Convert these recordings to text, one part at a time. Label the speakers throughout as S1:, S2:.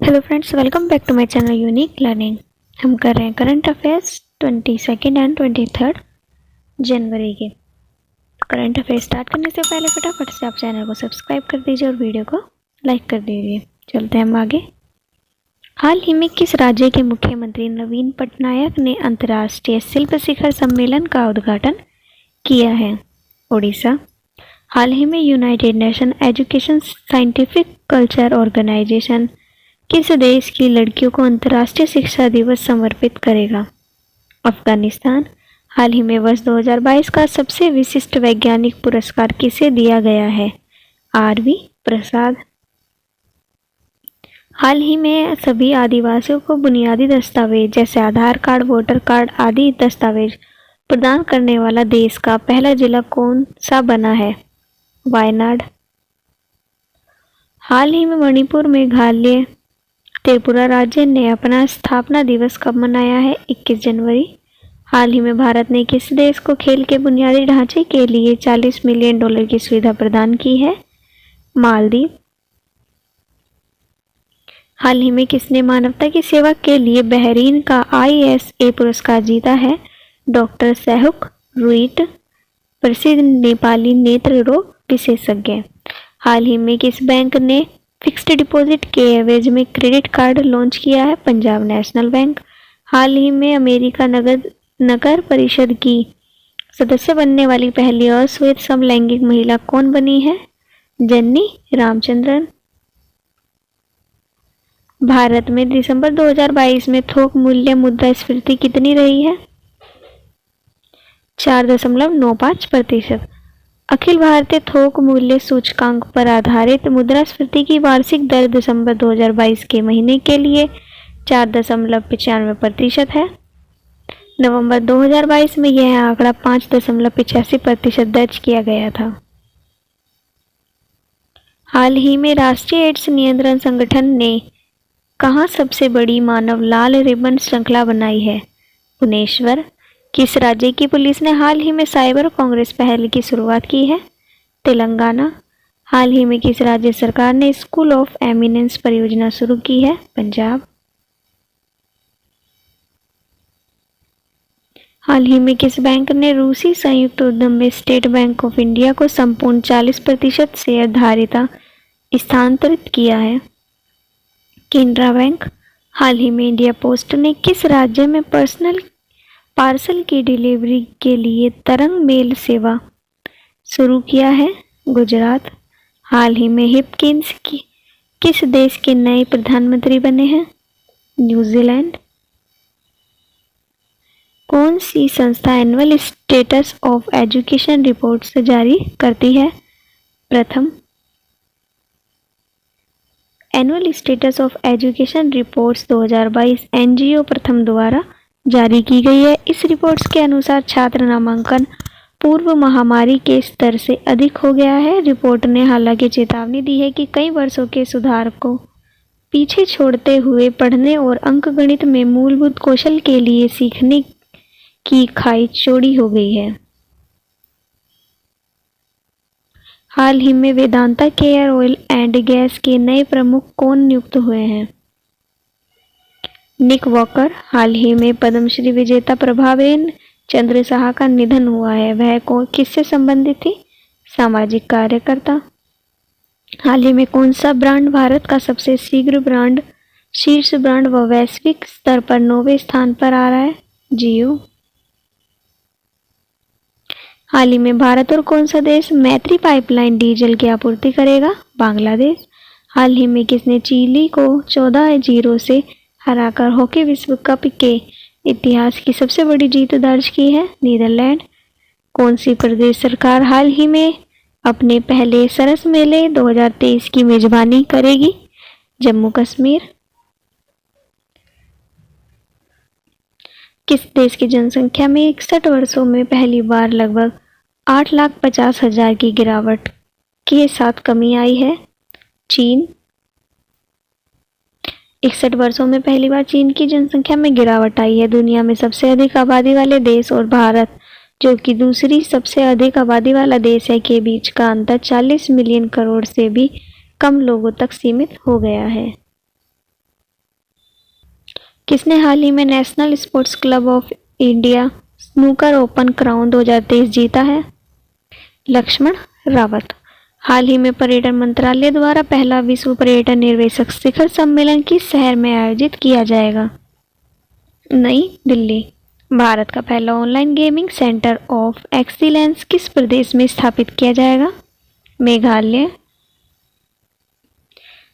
S1: Hello friends, welcome back to my channel unique learning. हम कर रहे हैं करंट अफेयर्स 22 एंड 23 जनवरी के। करंट अफेयर्स स्टार्ट करने से पहले फटाफट से आप चैनल को सब्सक्राइब कर दीजिए और वीडियो को लाइक कर दीजिए। चलते हैं हम आगे। हाल ही में किस राज्य के मुख्यमंत्री नवीन पटनायक ने अंतर्राष्ट्रीय शिल्प शिखर सम्मेलन का उद्घाटन किया है? ओडिशा। हाल ही में United Nation Education Scientific Culture Organization किस देश की लड़कियों को अंतर्राष्ट्रीय शिक्षा दिवस समर्पित करेगा? अफगानिस्तान। हाल ही में वर्ष 2022 का सबसे विशिष्ट वैज्ञानिक पुरस्कार किसे दिया गया है? आर.वी. प्रसाद। हाल ही में सभी आदिवासियों को बुनियादी दस्तावेज जैसे आधार कार्ड, वोटर कार्ड आदि दस्तावेज प्रदान करने वाला देश का पहला जिला कौन सा बना है? वायनाड। हाल ही में मणिपुर, मेघालय, त्रिपुरा राज्य ने अपना स्थापना दिवस कब मनाया है? 21 जनवरी। हाल ही में भारत ने किस देश को खेल के बुनियादी ढांचे के लिए $40 मिलियन की सुविधा प्रदान की है? मालदीव। हाल ही में किसने मानवता की सेवा के लिए बहरीन का ISA पुरस्कार जीता है? डॉक्टर सेहुक रुइट, प्रसिद्ध नेपाली नेत्र रोग विशेषज्ञ। हाल ही में किस बैंक ने फिक्स्ड डिपॉजिट के एवज में क्रेडिट कार्ड लॉन्च किया है? Punjab National Bank. हाल ही में अमेरिका नगर परिषद की सदस्य बनने वाली पहली अश्वेत समलैंगिक महिला कौन बनी है? जन्नी रामचंद्रन। भारत में दिसंबर 2022 में थोक मूल्य मुद्रास्फीति कितनी रही है? 4.95%। अखिल भारतीय थोक मूल्य सूचकांक पर आधारित मुद्रास्फीति की वार्षिक दर दिसंबर 2022 के महीने के लिए 4.95% है। नवंबर 2022 में यह आंकड़ा 5.85% दर्ज किया गया था। हाल ही में राष्ट्रीय एड्स नियंत्रण संगठन ने कहाँ सबसे बड़ी मानव लाल रिबन श्रृंखला बनाई है? भुवनेश्वर। किस राज्य की पुलिस ने हाल ही में साइबर कांग्रेस पहल की शुरुआत की है? तेलंगाना। हाल ही में किस राज्य सरकार ने स्कूल ऑफ एमिनेंस परियोजना शुरू की है? पंजाब। हाल ही में किस बैंक ने रूसी संयुक्त उद्यम में स्टेट बैंक ऑफ इंडिया को संपूर्ण 40% शेयर धारिता स्थानांतरित किया है? केनरा बैंक। हाल ही में इंडिया पोस्ट ने किस राज्य में पार्सल की डिलीवरी के लिए तरंग मेल सेवा शुरू किया है? गुजरात। हाल ही में हिपकिंस किस देश के नए प्रधानमंत्री बने हैं? न्यूजीलैंड। कौन सी संस्था annual status of education reports जारी करती है? प्रथम। Annual status of education reports 2022 NGO प्रथम द्वारा जारी की गई है। इस रिपोर्ट्स के अनुसार छात्र नामांकन पूर्व महामारी के स्तर से अधिक हो गया है। रिपोर्ट ने हालांकि चेतावनी दी है कि कई वर्षों के सुधार को पीछे छोड़ते हुए पढ़ने और अंकगणित में मूलभूत कौशल के लिए सीखने की खाई चौड़ी हो गई है। हाल ही में Vedanta care oil and gas के नए प्रमुख कौन नियुक्त हुए हैं? निक वॉकर। हाल ही में पद्मश्री विजेता प्रभाबेन चंद्र साहा का निधन हुआ है। वह किससे संबंधित थी? सामाजिक कार्यकर्ता। हाल ही में कौन सा ब्रांड भारत का सबसे शीर्ष ब्रांड व वैश्विक स्तर पर 9वें स्थान पर आ रहा है? जियो। हाल ही में भारत और कौन सा देश मैत्री पाइपलाइन डीजल की आपूर्ति करेगा? बांग्लादेश। हाल ही में किसने चिली को 14-0 से हराकर हॉकी विश्व कप के इतिहास की सबसे बड़ी जीत दर्ज की है? नीदरलैंड। कौन सी प्रदेश सरकार हाल ही में अपने पहले सरस मेले 2023 की मेजबानी करेगी? जम्मू कश्मीर। किस देश की जनसंख्या में 61 वर्षों में पहली बार लगभग 8,50,000 की गिरावट के साथ कमी आई है? चीन। 61 वर्षों में पहली बार चीन की जनसंख्या में गिरावट आई है। दुनिया में सबसे अधिक आबादी वाले देश और भारत, जो कि दूसरी सबसे अधिक आबादी वाला देश है, के बीच का अंतर 40 मिलियन करोड़ से भी कम लोगों तक सीमित हो गया है। किसने हाल ही में national sports club of India snooker open crown 2023 जीता है? लक्ष्मण रावत। हाल ही में पर्यटन मंत्रालय द्वारा पहला विश्व पर्यटन निर्देशक शिखर सम्मेलन किस शहर में आयोजित किया जाएगा? नई दिल्ली। भारत का पहला online gaming centre of excellence किस प्रदेश में स्थापित किया जाएगा? मेघालय।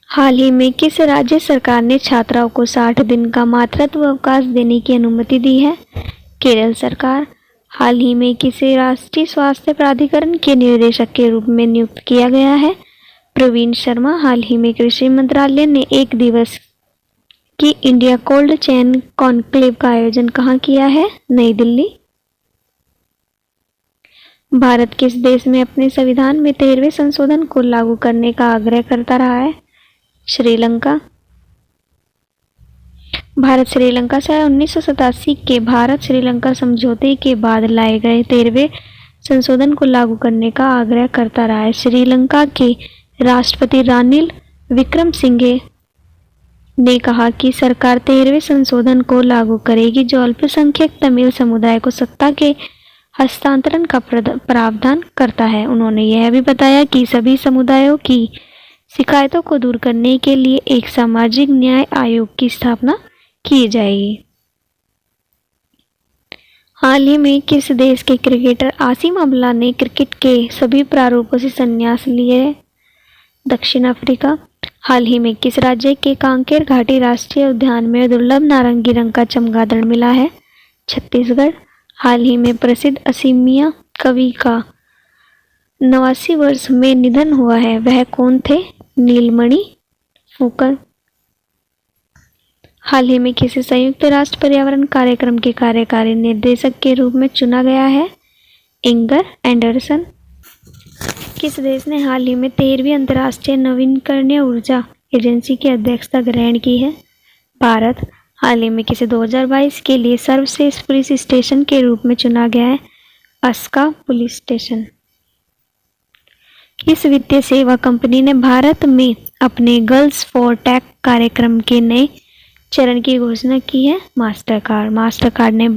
S1: हाल ही में किस राज्य सरकार ने छात्राओं को 60 दिन का मातृत्व अवकाश देने की अनुमति दी है? केरल सरकार। हाल ही में किसे राष्ट्रीय स्वास्थ्य प्राधिकरण के निर्देशक के रूप में नियुक्त किया गया है? प्रवीण शर्मा। हाल ही में कृषि मंत्रालय ने एक दिवस की इंडिया कोल्ड चेन कॉन्क्लेव का आयोजन कहाँ किया है? नई दिल्ली। भारत किस देश में अपने संविधान में 13वें संशोधन को लागू करने का आग्रह करता रहा है? श्रीलंका। भारत श्रीलंका से 1987 के भारत श्रीलंका समझौते के बाद लाए गए 13वें संशोधन को लागू करने का आग्रह करता रहा है। श्रीलंका के राष्ट्रपति रानिल विक्रमसिंघे ने कहा कि सरकार 13वें संशोधन को लागू करेगी जो अल्पसंख्यक तमिल समुदाय को सत्ता के हस्तांतरण का प्रावधान करता है। उन्होंने यह भी बताया कि सभी समुदायों की शिकायतों को दूर करने के लिए एक सामाजिक न्याय आयोग की स्थापना की जाएगी। हाल ही में किस देश के क्रिकेटर आसिम अमला ने क्रिकेट के सभी प्रारूपों से संन्यास लिए? दक्षिण अफ्रीका। हाल ही में किस राज्य के कांकेर घाटी राष्ट्रीय उद्यान में दुर्लभ नारंगी रंग का चमगादड़ मिला है? छत्तीसगढ़। हाल ही में प्रसिद्ध असमिया कवि का 89 वर्ष में निधन हुआ है, वह कौन थे? नीलमणि फुकन। हाल ही में किसी संयुक्त राष्ट्र पर्यावरण कार्यक्रम के कार्यकारी निर्देशक के रूप में चुना गया है? Inger Anderson. किस देश ने हाल ही में 13वीं अंतर्राष्ट्रीय नवीकरणीय ऊर्जा एजेंसी की अध्यक्षता ग्रहण की है? भारत। हाल ही में किसे 2022 के लिए सर्वश्रेष्ठ पुलिस स्टेशन के रूप में चुना गया है? Aska police station. किस वित्तीय सेवा कंपनी ने भारत में अपने गर्ल्स फॉर टेक कार्यक्रम के नए चरण की घोषणा की है? मास्टरकार्ड। मास्टरकार्ड ने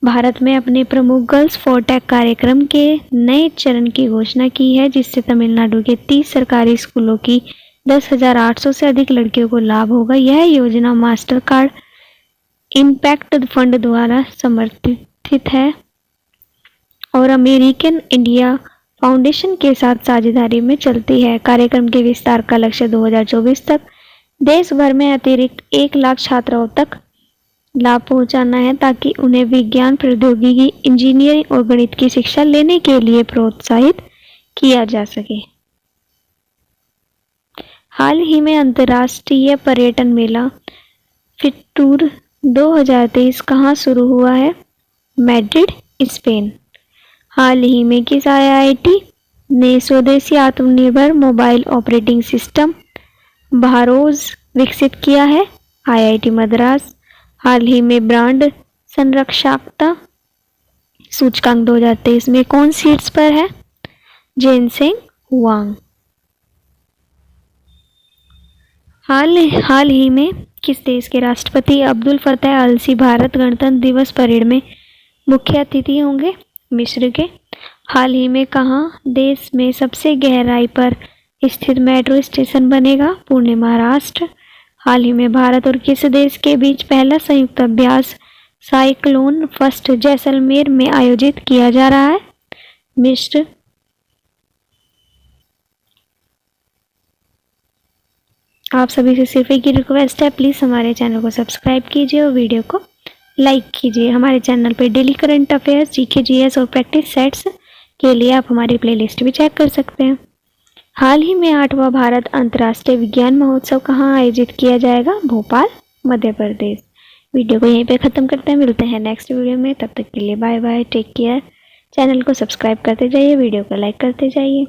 S1: भारत में अपने प्रमुख गर्ल्स फॉर टेक कार्यक्रम के नए चरण की घोषणा की है, जिससे तमिलनाडु के 30 सरकारी स्कूलों की 10,800 से अधिक लड़कियों को लाभ होगा। यह योजना मास्टरकार्ड इम्पैक्ट फंड द्वारा समर्थित है और अमेरिकन इंडिया फाउंडेशन के साथ साझेदारी में चलती है। कार्यक्रम के विस्तार का लक्ष्य 2024 तक देश भर में अतिरिक्त 1 लाख छात्राओं तक लाभ पहुंचाना है, ताकि उन्हें विज्ञान, प्रौद्योगिकी, इंजीनियरिंग और गणित की शिक्षा लेने के लिए प्रोत्साहित किया जा सके। हाल ही में अंतर्राष्ट्रीय पर्यटन मेला फिटूर 2023 कहाँ शुरू हुआ है? Madrid, Spain. हाल ही में किस आईआईटी ने स्वदेशी आत्मनिर्भर मोबाइल ऑपरेटिंग सिस्टम बहारोज विकसित किया है? आईआईटी मद्रास। हाल ही में ब्रांड संरक्षकता सूचकांक 2023 में कौन शीर्ष पर है? जेनसेंग हुआंग। हाल ही में किस देश के राष्ट्रपति अब्दुल फतेह अल सी भारत गणतंत्र दिवस परेड में मुख्य अतिथि होंगे? मिस्र के। हाल ही में कहाँ देश में सबसे गहराई पर स्थित मेट्रो स्टेशन बनेगा? पुणे, महाराष्ट्र। हाल ही में भारत और किस देश के बीच पहला संयुक्त अभ्यास साइक्लोन फर्स्ट जैसलमेर में आयोजित किया जा रहा है? मिस्र। आप सभी से सिर्फ एक ही रिक्वेस्ट है, प्लीज़ हमारे चैनल को सब्सक्राइब कीजिए और वीडियो को लाइक कीजिए। हमारे चैनल पे daily current affairs, GK, GS और प्रैक्टिस सेट्स के लिए आप हमारी प्लेलिस्ट भी चेक कर सकते हैं। हाल ही में 8वां भारत अंतर्राष्ट्रीय विज्ञान महोत्सव कहाँ आयोजित किया जाएगा? भोपाल, मध्य प्रदेश। वीडियो को यहीं पे ख़त्म करते हैं, मिलते हैं नेक्स्ट वीडियो में। तब तक के लिए bye bye, take care. Channel को सब्सक्राइब करते जाइए, वीडियो को लाइक करते जाइए।